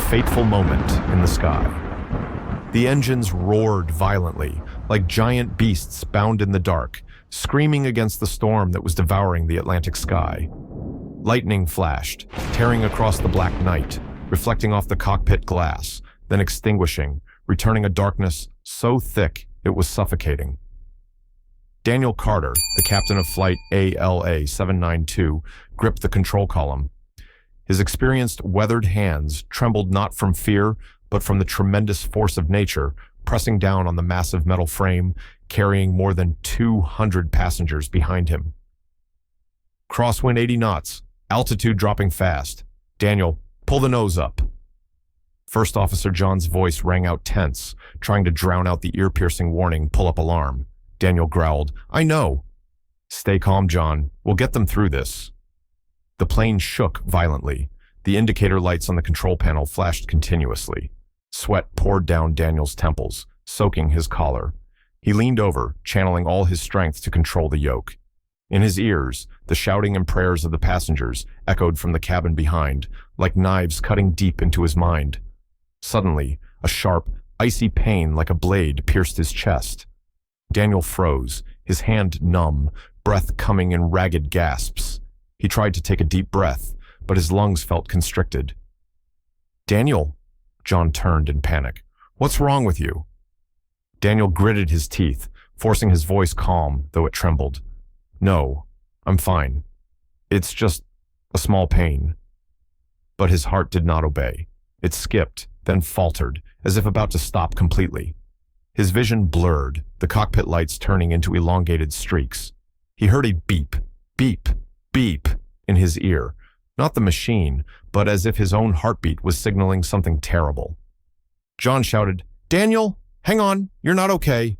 fateful moment in the sky. The engines roared violently, like giant beasts bound in the dark, screaming against the storm that was devouring the Atlantic sky. Lightning flashed, tearing across the black night, reflecting off the cockpit glass, then extinguishing, returning a darkness so thick it was suffocating. Daniel Carter, the captain of Flight ALA 792, gripped the control column. His experienced, weathered hands trembled not from fear, but from the tremendous force of nature, pressing down on the massive metal frame, carrying more than 200 passengers behind him. Crosswind 80 knots, altitude dropping fast. Daniel, pull the nose up. First Officer John's voice rang out tense, trying to drown out the ear-piercing warning, pull up alarm. Daniel growled, I know. Stay calm, John. We'll get them through this. The plane shook violently. The indicator lights on the control panel flashed continuously. Sweat poured down Daniel's temples, soaking his collar. He leaned over, channeling all his strength to control the yoke. In his ears, the shouting and prayers of the passengers echoed from the cabin behind, like knives cutting deep into his mind. Suddenly, a sharp, icy pain like a blade pierced his chest. Daniel froze, his hand numb, breath coming in ragged gasps. He tried to take a deep breath, but his lungs felt constricted. Daniel, John turned in panic. What's wrong with you? Daniel gritted his teeth, forcing his voice calm, though it trembled. No, I'm fine. It's just a small pain. But his heart did not obey. It skipped, then faltered, as if about to stop completely. His vision blurred, the cockpit lights turning into elongated streaks. He heard a beep, beep, beep in his ear. Not the machine, but as if his own heartbeat was signaling something terrible. John shouted, Daniel, hang on, you're not okay.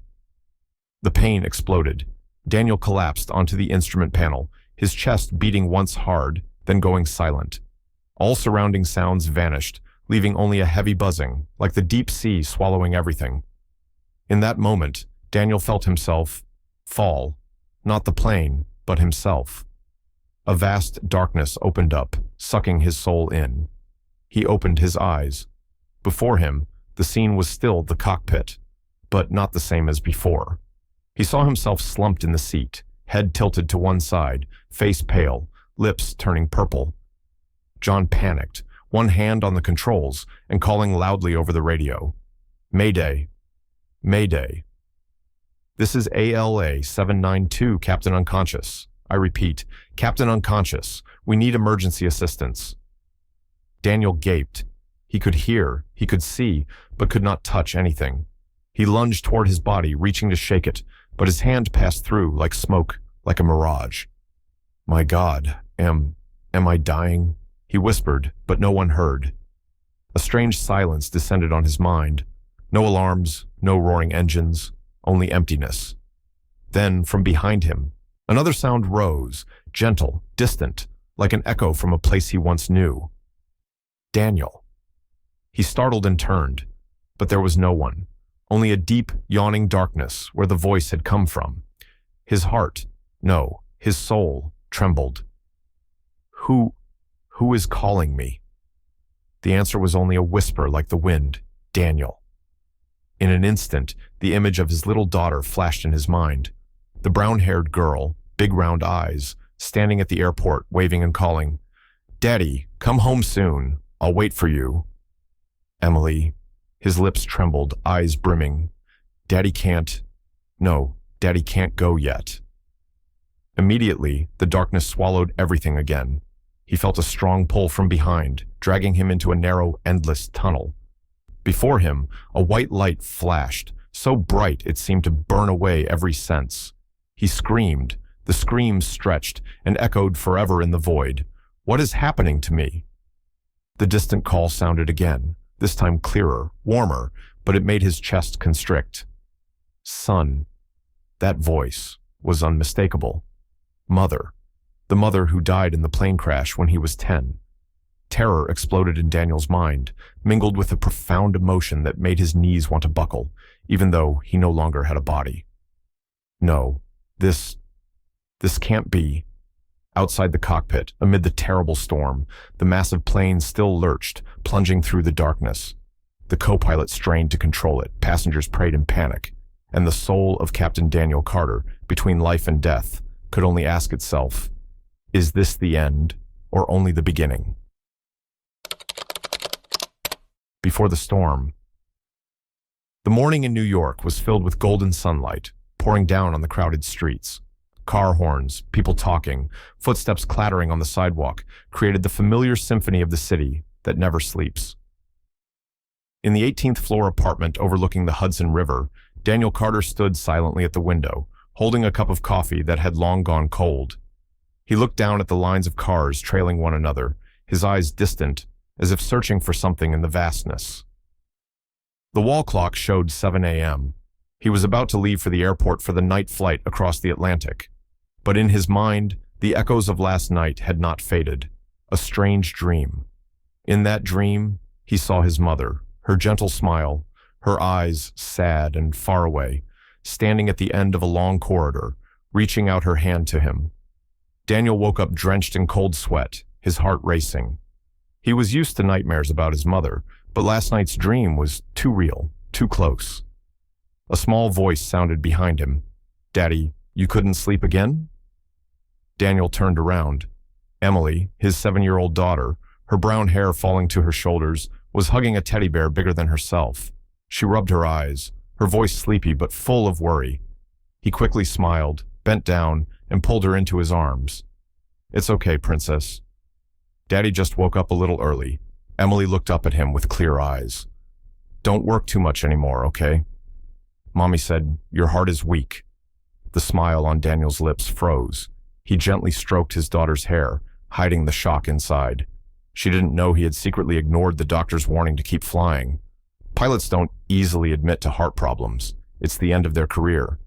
The pain exploded. Daniel collapsed onto the instrument panel, his chest beating once hard, then going silent. All surrounding sounds vanished, leaving only a heavy buzzing, like the deep sea swallowing everything. In that moment, Daniel felt himself fall, not the plane, but himself. A vast darkness opened up, sucking his soul in. He opened his eyes. Before him, the scene was still the cockpit, but not the same as before. He saw himself slumped in the seat, head tilted to one side, face pale, lips turning purple. John panicked, one hand on the controls and calling loudly over the radio. Mayday. Mayday. This is ALA 792, Captain Unconscious. I repeat, Captain Unconscious. We need emergency assistance. Daniel gaped. He could hear, he could see, but could not touch anything. He lunged toward his body, reaching to shake it, but his hand passed through like smoke, like a mirage. My God, am I dying? He whispered, but no one heard. A strange silence descended on his mind. No alarms, no roaring engines, only emptiness. Then, from behind him, another sound rose, gentle, distant, like an echo from a place he once knew. Daniel. He startled and turned, but there was no one, only a deep, yawning darkness where the voice had come from. His heart, no, his soul, trembled. Who is calling me? The answer was only a whisper like the wind, Daniel. In an instant, the image of his little daughter flashed in his mind. The brown-haired girl, big round eyes, standing at the airport, waving and calling, Daddy, come home soon. I'll wait for you. Emily. His lips trembled, eyes brimming. Daddy can't go yet. Immediately, the darkness swallowed everything again. He felt a strong pull from behind, dragging him into a narrow, endless tunnel. Before him, a white light flashed, so bright it seemed to burn away every sense. He screamed. The scream stretched and echoed forever in the void. What is happening to me? The distant call sounded again, this time clearer, warmer, but it made his chest constrict. Son. That voice was unmistakable. Mother. The mother who died in the plane crash when he was 10. Terror exploded in Daniel's mind, mingled with a profound emotion that made his knees want to buckle, even though he no longer had a body. No, this can't be. Outside the cockpit, amid the terrible storm, the massive plane still lurched, plunging through the darkness. The co-pilot strained to control it, passengers prayed in panic, and the soul of Captain Daniel Carter, between life and death, could only ask itself, is this the end, or only the beginning? Before the storm. The morning in New York was filled with golden sunlight, pouring down on the crowded streets. Car horns, people talking, footsteps clattering on the sidewalk created the familiar symphony of the city that never sleeps. In the 18th floor apartment overlooking the Hudson River, Daniel Carter stood silently at the window, holding a cup of coffee that had long gone cold. He looked down at the lines of cars trailing one another, his eyes distant, as if searching for something in the vastness. The wall clock showed 7 a.m. He was about to leave for the airport for the night flight across the Atlantic. But in his mind, the echoes of last night had not faded. A strange dream. In that dream, he saw his mother, her gentle smile, her eyes sad and far away, standing at the end of a long corridor, reaching out her hand to him. Daniel woke up drenched in cold sweat, his heart racing. He was used to nightmares about his mother, but last night's dream was too real, too close. A small voice sounded behind him. "Daddy, you couldn't sleep again?" Daniel turned around. Emily, his 7-year-old daughter, her brown hair falling to her shoulders, was hugging a teddy bear bigger than herself. She rubbed her eyes, her voice sleepy but full of worry. He quickly smiled, bent down, and pulled her into his arms. "It's okay, princess. Daddy just woke up a little early." Emily looked up at him with clear eyes. "Don't work too much anymore, okay?" Mommy said, "Your heart is weak." The smile on Daniel's lips froze. He gently stroked his daughter's hair, hiding the shock inside. She didn't know he had secretly ignored the doctor's warning to keep flying. Pilots don't easily admit to heart problems. It's the end of their career.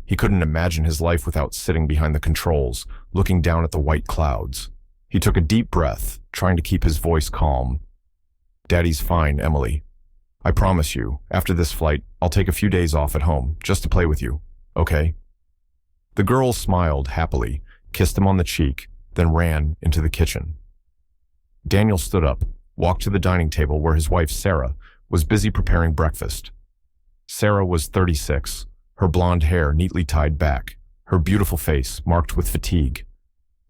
He couldn't imagine his life without sitting behind the controls, looking down at the white clouds. He took a deep breath, trying to keep his voice calm. "Daddy's fine, Emily. I promise you, after this flight, I'll take a few days off at home, just to play with you, okay?" The girl smiled happily, kissed him on the cheek, then ran into the kitchen. Daniel stood up, walked to the dining table where his wife, Sarah, was busy preparing breakfast. Sarah was 36, her blonde hair neatly tied back, her beautiful face marked with fatigue.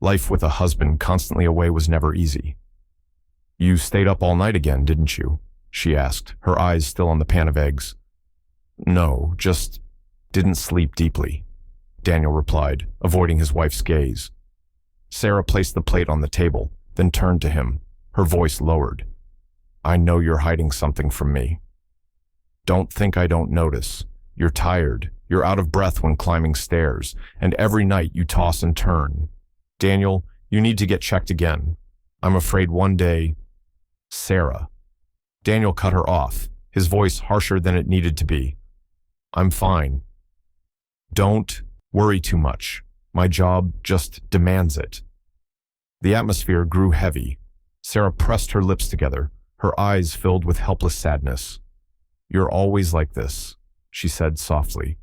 Life with a husband constantly away was never easy. "You stayed up all night again, didn't you?" she asked, her eyes still on the pan of eggs. "No, just didn't sleep deeply," Daniel replied, avoiding his wife's gaze. Sarah placed the plate on the table, then turned to him, her voice lowered. "I know you're hiding something from me. Don't think I don't notice. You're tired, you're out of breath when climbing stairs, and every night you toss and turn. Daniel, you need to get checked again. I'm afraid one day—" "Sarah." Daniel cut her off, his voice harsher than it needed to be. "I'm fine. Don't worry too much. My job just demands it." The atmosphere grew heavy. Sarah pressed her lips together, her eyes filled with helpless sadness. "You're always like this," she said softly.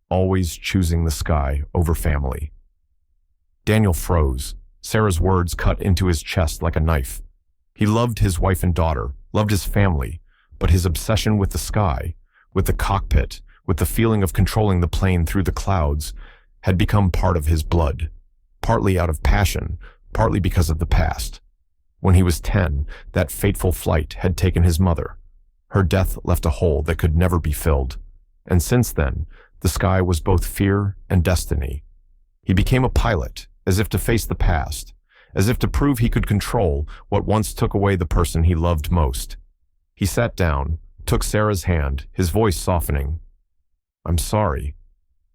"Always choosing the sky over family." Daniel froze. Sarah's words cut into his chest like a knife. He loved his wife and daughter, loved his family, but his obsession with the sky, with the cockpit, with the feeling of controlling the plane through the clouds, had become part of his blood, partly out of passion, partly because of the past. When he was 10, that fateful flight had taken his mother. Her death left a hole that could never be filled. And since then, the sky was both fear and destiny. He became a pilot, as if to face the past, as if to prove he could control what once took away the person he loved most. He sat down, took Sarah's hand, his voice softening. "I'm sorry.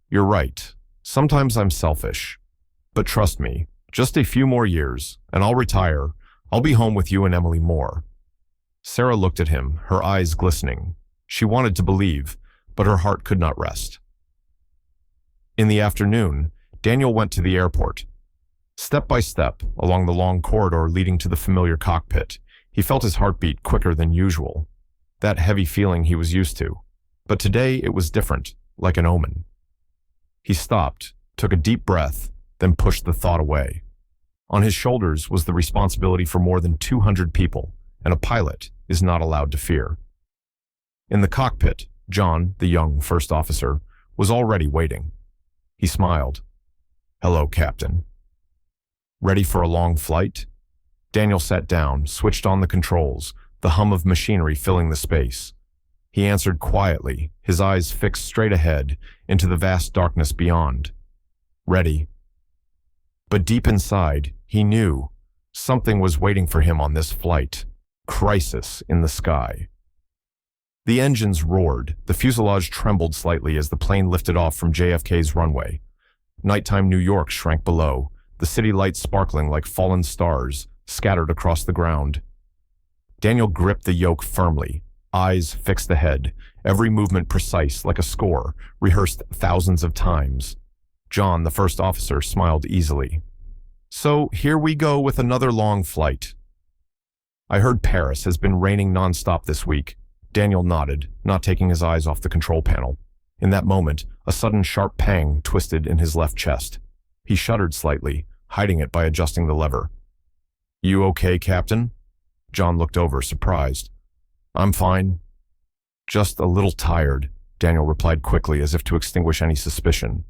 You're right. Sometimes I'm selfish. But trust me, just a few more years, and I'll retire. I'll be home with you and Emily more." Sarah looked at him, her eyes glistening. She wanted to believe, but her heart could not rest. In the afternoon, Daniel went to the airport. Step by step, along the long corridor leading to the familiar cockpit, he felt his heartbeat quicker than usual. That heavy feeling he was used to. But today it was different, like an omen. He stopped, took a deep breath, then pushed the thought away. On his shoulders was the responsibility for more than 200 people, and a pilot is not allowed to fear. In the cockpit, John, the young first officer, was already waiting. He smiled. "Hello, Captain. Ready for a long flight?" Daniel sat down, switched on the controls, the hum of machinery filling the space. He answered quietly, his eyes fixed straight ahead into the vast darkness beyond. "Ready." But deep inside, he knew something was waiting for him on this flight. Crisis in the sky. The engines roared, the fuselage trembled slightly as the plane lifted off from JFK's runway. Nighttime New York shrank below, the city lights sparkling like fallen stars, scattered across the ground. Daniel gripped the yoke firmly, eyes fixed ahead, every movement precise like a score, rehearsed thousands of times. John, the first officer, smiled easily. "So here we go with another long flight." "I heard Paris has been raining nonstop this week." Daniel nodded, not taking his eyes off the control panel. In that moment, a sudden sharp pang twisted in his left chest. He shuddered slightly, hiding it by adjusting the lever. "You okay, Captain?" John looked over, surprised. "I'm fine. Just a little tired," Daniel replied quickly as if to extinguish any suspicion.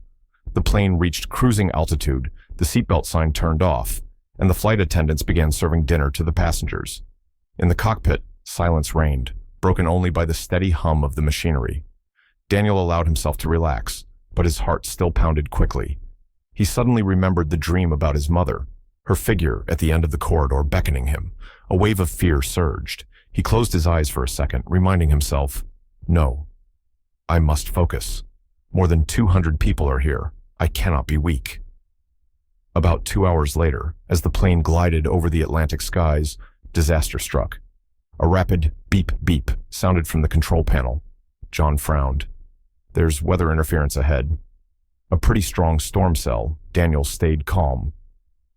The plane reached cruising altitude, the seatbelt sign turned off, and the flight attendants began serving dinner to the passengers. In the cockpit, silence reigned, broken only by the steady hum of the machinery. Daniel allowed himself to relax, but his heart still pounded quickly. He suddenly remembered the dream about his mother, her figure at the end of the corridor beckoning him. A wave of fear surged. He closed his eyes for a second, reminding himself, "No, I must focus. More than 200 people are here. I cannot be weak." About 2 hours later, as the plane glided over the Atlantic skies, disaster struck. A rapid beep-beep sounded from the control panel. John frowned. "There's weather interference ahead." A pretty strong storm cell. Daniel stayed calm.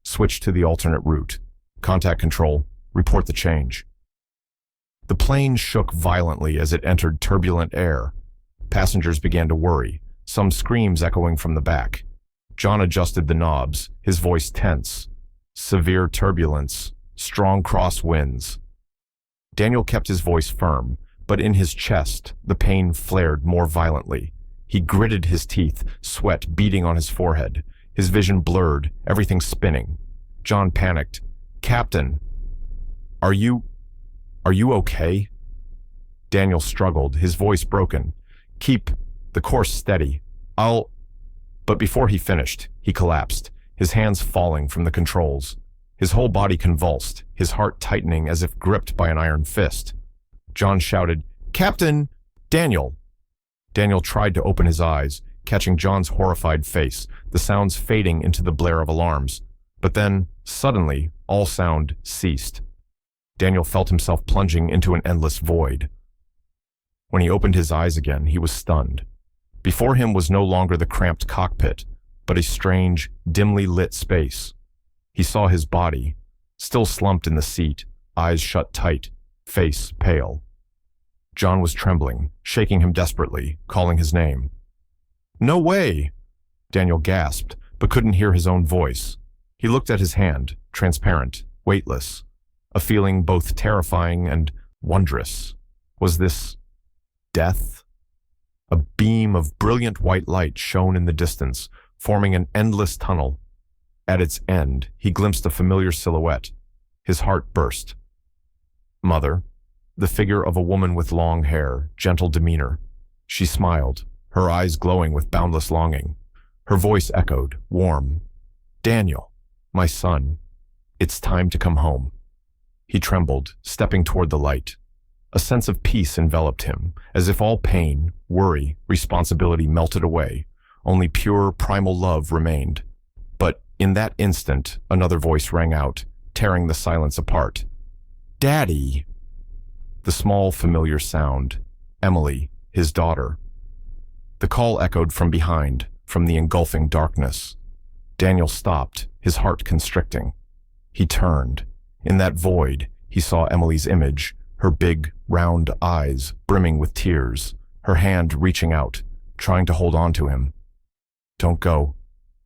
"Switch to the alternate route. Contact control. Report the change." The plane shook violently as it entered turbulent air. Passengers began to worry, some screams echoing from the back. John adjusted the knobs, his voice tense. Severe turbulence. Strong crosswinds. Daniel kept his voice firm, but in his chest, the pain flared more violently. He gritted his teeth, sweat beading on his forehead. His vision blurred, everything spinning. John panicked. "Captain, are you okay?" Daniel struggled, his voice broken. "Keep the course steady. But before he finished, he collapsed, his hands falling from the controls. His whole body convulsed, his heart tightening as if gripped by an iron fist. John shouted, "Captain! Daniel!" Daniel tried to open his eyes, catching John's horrified face, the sounds fading into the blare of alarms. But then, suddenly, all sound ceased. Daniel felt himself plunging into an endless void. When he opened his eyes again, he was stunned. Before him was no longer the cramped cockpit, but a strange, dimly lit space. He saw his body, still slumped in the seat, eyes shut tight, face pale. John was trembling, shaking him desperately, calling his name. "No way!" Daniel gasped, but couldn't hear his own voice. He looked at his hand, transparent, weightless, a feeling both terrifying and wondrous. Was this death? A beam of brilliant white light shone in the distance, forming an endless tunnel. At its end, he glimpsed a familiar silhouette. His heart burst. Mother, the figure of a woman with long hair, gentle demeanor. She smiled, her eyes glowing with boundless longing. Her voice echoed, warm. "Daniel, my son, it's time to come home." He trembled, stepping toward the light. A sense of peace enveloped him, as if all pain, worry, responsibility melted away. Only pure, primal love remained. But in that instant, another voice rang out, tearing the silence apart. "Daddy!" The small, familiar sound. Emily, his daughter. The call echoed from behind, from the engulfing darkness. Daniel stopped, his heart constricting. He turned. In that void, he saw Emily's image, her big, round eyes brimming with tears, her hand reaching out, trying to hold on to him. "Don't go.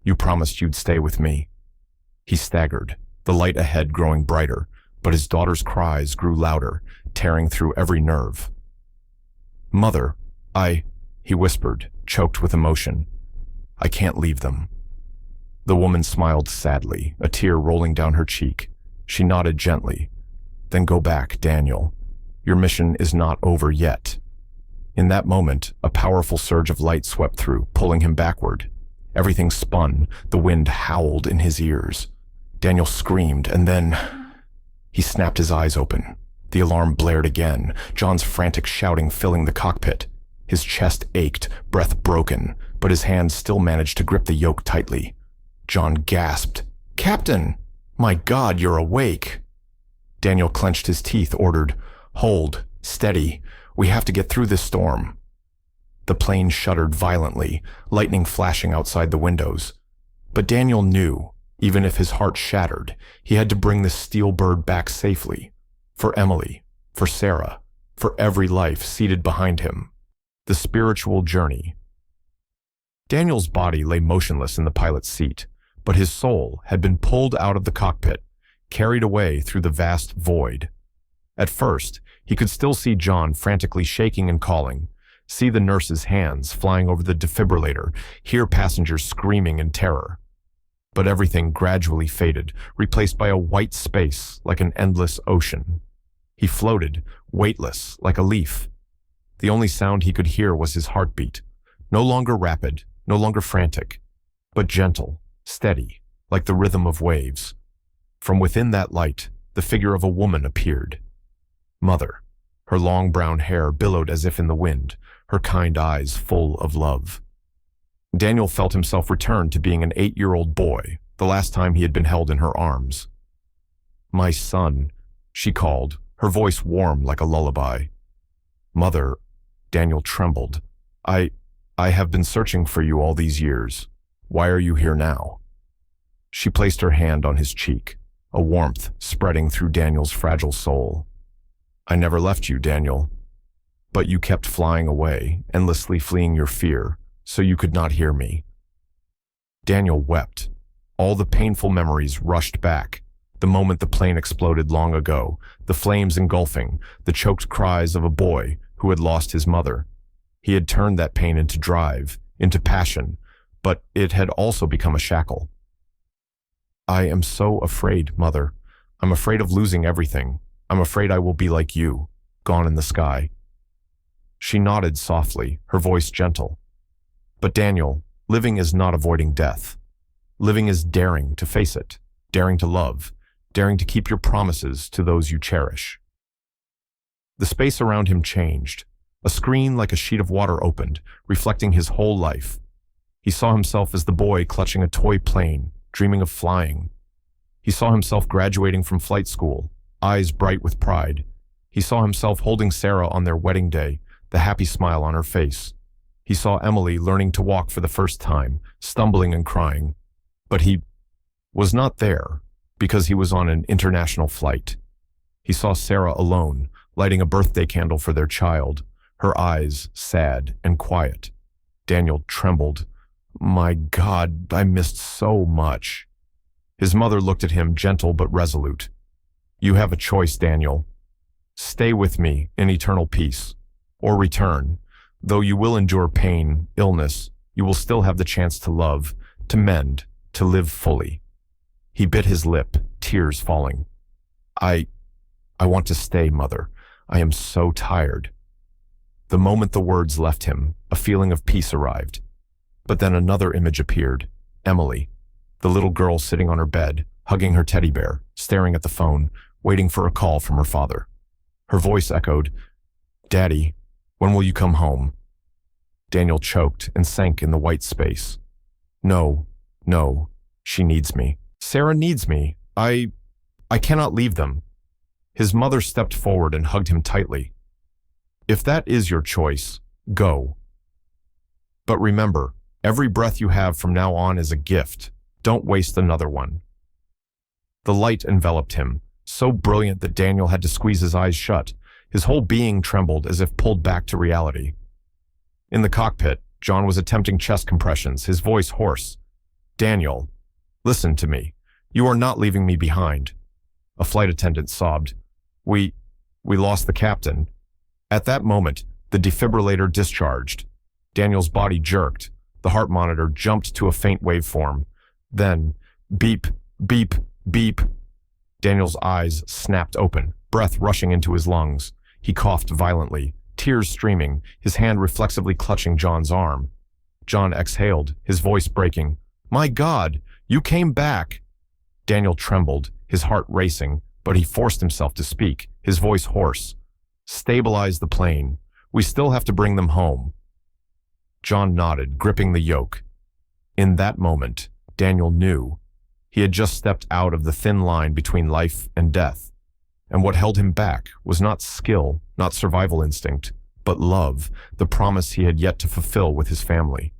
You promised you'd stay with me." He staggered, the light ahead growing brighter, but his daughter's cries grew louder, tearing through every nerve. "Mother, he whispered, choked with emotion. "I can't leave them." The woman smiled sadly, a tear rolling down her cheek. She nodded gently. "Then go back, Daniel. Your mission is not over yet." In that moment, a powerful surge of light swept through, pulling him backward. Everything spun, the wind howled in his ears. Daniel screamed, and then he snapped his eyes open. The alarm blared again, John's frantic shouting filling the cockpit. His chest ached, breath broken, but his hands still managed to grip the yoke tightly. John gasped. "Captain! My God, you're awake!" Daniel clenched his teeth, ordered, "Hold, steady, we have to get through this storm." The plane shuddered violently, lightning flashing outside the windows. But Daniel knew, even if his heart shattered, he had to bring the steel bird back safely. For Emily, for Sarah, for every life seated behind him. The spiritual journey. Daniel's body lay motionless in the pilot's seat, but his soul had been pulled out of the cockpit, carried away through the vast void. At first, he could still see John frantically shaking and calling, see the nurse's hands flying over the defibrillator, hear passengers screaming in terror. But everything gradually faded, replaced by a white space like an endless ocean. He floated, weightless, like a leaf. The only sound he could hear was his heartbeat, no longer rapid, no longer frantic, but gentle, steady, like the rhythm of waves. From within that light, the figure of a woman appeared. Mother. Her long brown hair billowed as if in the wind, her kind eyes full of love. Daniel felt himself return to being an 8-year-old boy, the last time he had been held in her arms. "My son," she called, her voice warm like a lullaby. "Mother," Daniel trembled. I have been searching for you all these years. Why are you here now?" She placed her hand on his cheek, a warmth spreading through Daniel's fragile soul. "I never left you, Daniel. But you kept flying away, endlessly fleeing your fear, so you could not hear me." Daniel wept. All the painful memories rushed back. The moment the plane exploded long ago, the flames engulfing, the choked cries of a boy who had lost his mother. He had turned that pain into drive, into passion, but it had also become a shackle. "I am so afraid, Mother. I'm afraid of losing everything. I'm afraid I will be like you, gone in the sky." She nodded softly, her voice gentle. "But Daniel, living is not avoiding death. Living is daring to face it, daring to love, daring to keep your promises to those you cherish." The space around him changed. A screen like a sheet of water opened, reflecting his whole life. He saw himself as the boy clutching a toy plane, dreaming of flying. He saw himself graduating from flight school, eyes bright with pride. He saw himself holding Sarah on their wedding day, the happy smile on her face. He saw Emily learning to walk for the first time, stumbling and crying. But he was not there, because he was on an international flight. He saw Sarah alone, lighting a birthday candle for their child, her eyes sad and quiet. Daniel trembled. My God, I missed so much. His mother looked at him, gentle but resolute. You have a choice, Daniel. Stay with me in eternal peace, or return. Though you will endure pain, illness, you will still have the chance to love, to mend, to live fully. He bit his lip, tears falling. I want to stay, Mother. I am so tired. The moment the words left him, a feeling of peace arrived. But then another image appeared, Emily, the little girl sitting on her bed, hugging her teddy bear, staring at the phone, waiting for a call from her father. Her voice echoed, Daddy, when will you come home? Daniel choked and sank in the white space. No, she needs me. Sarah needs me. I cannot leave them. His mother stepped forward and hugged him tightly. If that is your choice, go. But remember, every breath you have from now on is a gift. Don't waste another one. The light enveloped him, so brilliant that Daniel had to squeeze his eyes shut. His whole being trembled as if pulled back to reality. In the cockpit, John was attempting chest compressions, his voice hoarse. Daniel, listen to me. You are not leaving me behind." A flight attendant sobbed. We lost the captain." At that moment, the defibrillator discharged. Daniel's body jerked. The heart monitor jumped to a faint waveform. Then, beep, beep, beep. Daniel's eyes snapped open, breath rushing into his lungs. He coughed violently, tears streaming, his hand reflexively clutching John's arm. John exhaled, his voice breaking. "My God, you came back!" Daniel trembled, his heart racing, but he forced himself to speak, his voice hoarse. "Stabilize the plane. We still have to bring them home." John nodded, gripping the yoke. In that moment, Daniel knew. He had just stepped out of the thin line between life and death. And what held him back was not skill, not survival instinct, but love, the promise he had yet to fulfill with his family.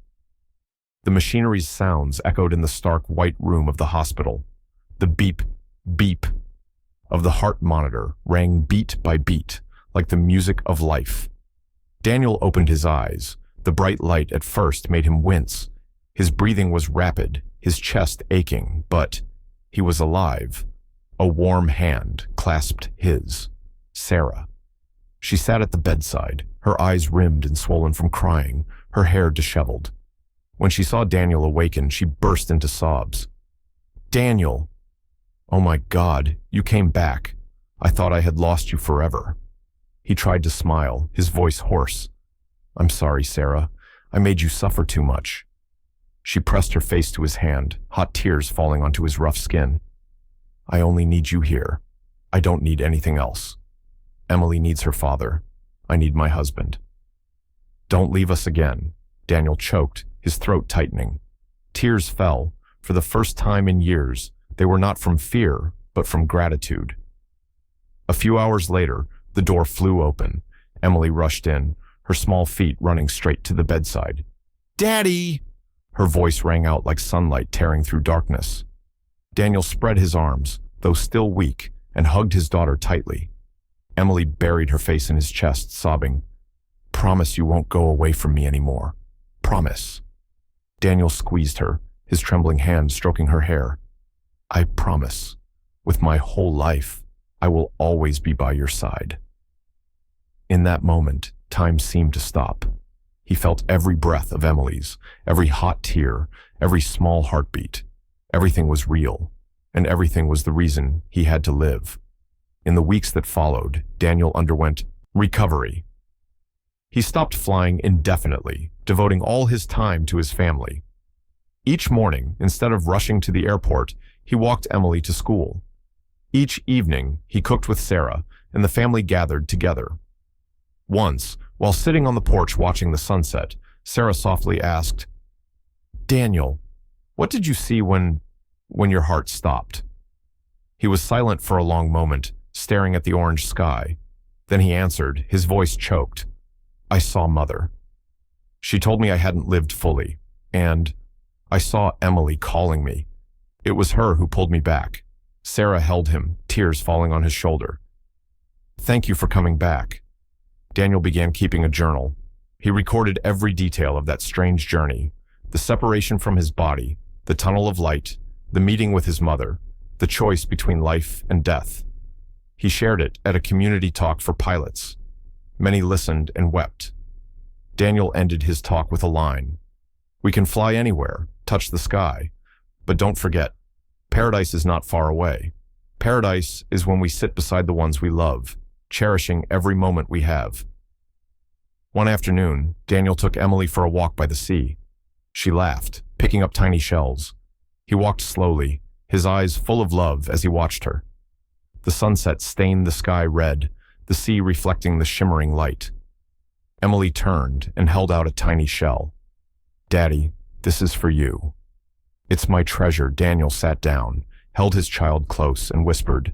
The machinery's sounds echoed in the stark white room of the hospital. The beep, beep of the heart monitor rang beat by beat, like the music of life. Daniel opened his eyes. The bright light at first made him wince. His breathing was rapid, his chest aching, but he was alive. A warm hand clasped his. Sarah. She sat at the bedside, her eyes rimmed and swollen from crying, her hair disheveled. When she saw Daniel awaken, she burst into sobs. "Daniel! Oh my God, you came back. I thought I had lost you forever." He tried to smile, his voice hoarse. "I'm sorry, Sarah. I made you suffer too much." She pressed her face to his hand, hot tears falling onto his rough skin. "I only need you here. I don't need anything else. Emily needs her father. I need my husband." "Don't leave us again." Daniel choked, his throat tightening. Tears fell. For the first time in years, they were not from fear, but from gratitude. A few hours later, the door flew open. Emily rushed in, her small feet running straight to the bedside. "Daddy!" Her voice rang out like sunlight tearing through darkness. Daniel spread his arms, though still weak, and hugged his daughter tightly. Emily buried her face in his chest, sobbing, "Promise you won't go away from me anymore. Promise." Daniel squeezed her, his trembling hand stroking her hair. "I promise. With my whole life, I will always be by your side." In that moment, time seemed to stop. He felt every breath of Emily's, every hot tear, every small heartbeat. Everything was real, and everything was the reason he had to live. In the weeks that followed, Daniel underwent recovery. He stopped flying indefinitely, devoting all his time to his family. Each morning, instead of rushing to the airport, he walked Emily to school. Each evening, he cooked with Sarah, and the family gathered together. Once, while sitting on the porch watching the sunset, Sarah softly asked, "Daniel, what did you see when your heart stopped?" He was silent for a long moment, staring at the orange sky. Then he answered, his voice choked. "I saw Mother. She told me I hadn't lived fully, and I saw Emily calling me. It was her who pulled me back." Sarah held him, tears falling on his shoulder. "Thank you for coming back." Daniel began keeping a journal. He recorded every detail of that strange journey, the separation from his body, the tunnel of light, the meeting with his mother, the choice between life and death. He shared it at a community talk for pilots. Many listened and wept. Daniel ended his talk with a line. "We can fly anywhere, touch the sky, but don't forget, paradise is not far away. Paradise is when we sit beside the ones we love, cherishing every moment we have." One afternoon, Daniel took Emily for a walk by the sea. She laughed, picking up tiny shells. He walked slowly, his eyes full of love as he watched her. The sunset stained the sky red, the sea reflecting the shimmering light. Emily turned and held out a tiny shell. "Daddy, this is for you." "It's my treasure." Daniel sat down, held his child close, and whispered,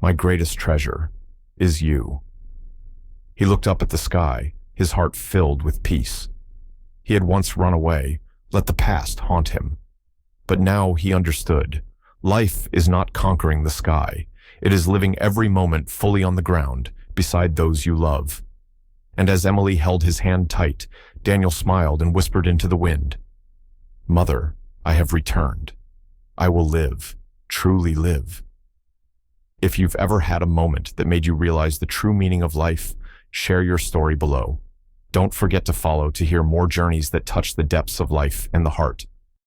"My greatest treasure is you." He looked up at the sky, his heart filled with peace. He had once run away, let the past haunt him. But now he understood. Life is not conquering the sky. It is living every moment fully on the ground, beside those you love. And as Emily held his hand tight, Daniel smiled and whispered into the wind, "Mother, I have returned. I will live. truly live. If you've ever had a moment that made you realize the true meaning of life, share your story below. Don't forget to follow to hear more journeys that touch the depths of life and the heart.